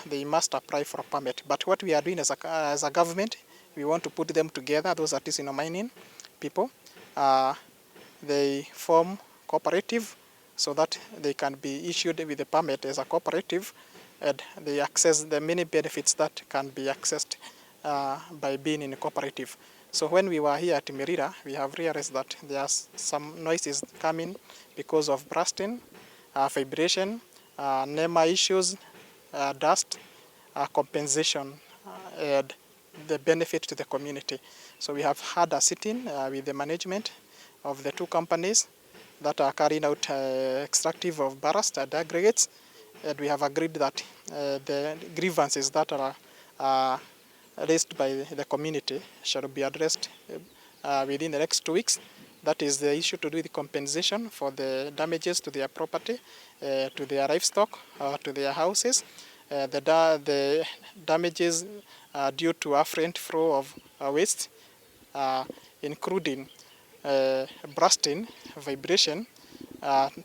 they must apply for a permit. But what we are doing as a government, we want to put them together, those artisanal mining people. They form cooperative so that they can be issued with a permit as a cooperative, and they access the many benefits that can be accessed by being in a cooperative. So when we were here at Merira, we have realized that there are some noises coming because of blasting, vibration, NEMA issues, dust, compensation, and the benefit to the community. So we have had a sitting with the management of the two companies that are carrying out extractive of ballast and aggregates, and we have agreed that the grievances that are raised by the community shall be addressed within the next 2 weeks. That is the issue to do with compensation for the damages to their property, to their livestock, to their houses, the damages due to affluent flow of waste, including blasting, vibration,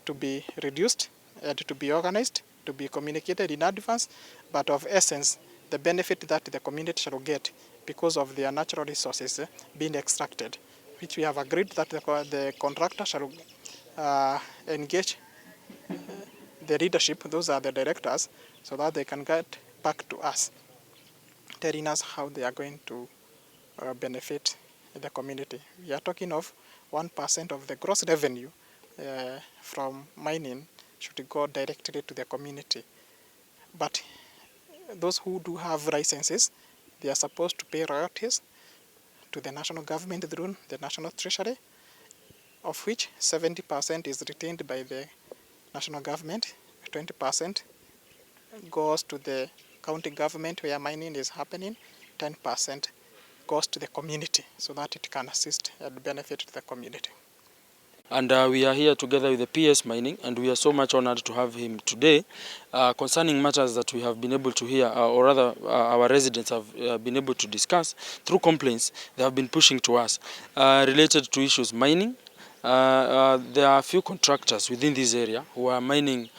to be reduced and to be organized, to be communicated in advance, but of essence, the benefit that the community shall get because of their natural resources being extracted, which we have agreed that the contractor shall engage the leadership, those are the directors, so that they can get back to us, telling us how they are going to benefit the community. We are talking of 1% of the gross revenue from mining should go directly to the community. But those who do have licenses, they are supposed to pay royalties to the national government through the national treasury, of which 70% is retained by the national government, 20% goes to the county government where mining is happening, 10% goes to the community so that it can assist and benefit the community. And we are here together with the PS Mining, and we are so much honored to have him today concerning matters that we have been able to hear, or rather our residents have been able to discuss through complaints they have been pushing to us related to issues mining. There are a few contractors within this area who are mining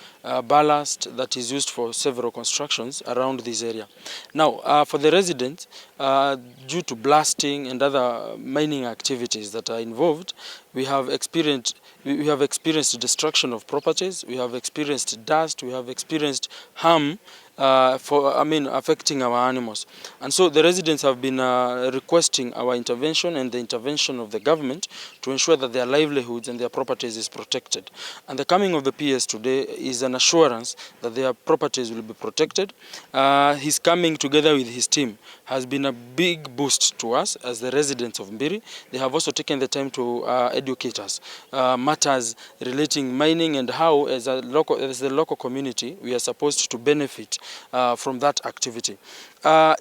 ballast that is used for several constructions around this area. Now, for the residents, due to blasting and other mining activities that are involved, we have experienced destruction of properties, we have experienced dust, we have experienced harm affecting our animals. And so the residents have been requesting our intervention and the intervention of the government to ensure that their livelihoods and their properties is protected. And the coming of the PS today is an assurance that their properties will be protected. His coming together with his team has been a big boost to us as the residents of Mbiri. They have also taken the time to educate us matters relating mining and how as the local community we are supposed to benefit from that activity.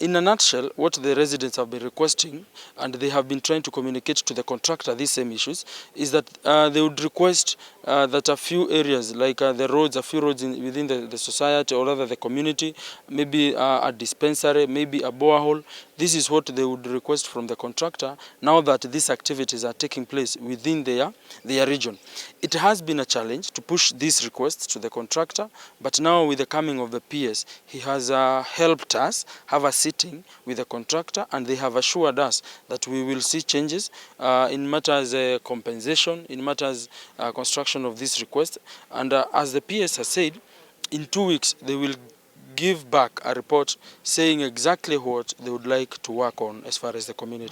In a nutshell, what the residents have been requesting, and they have been trying to communicate to the contractor these same issues, is that they would request that a few areas, like the roads, a few roads within the society, or rather the community, maybe a dispensary, maybe a borehole. This is what they would request from the contractor now that these activities are taking place within their region. It has been a challenge to push these requests to the contractor, but now with the coming of the PS, he has helped us have a sitting with the contractor, and they have assured us that we will see changes in matters compensation, in matters construction of this request. And as the PS has said, in 2 weeks they will give back a report saying exactly what they would like to work on as far as the community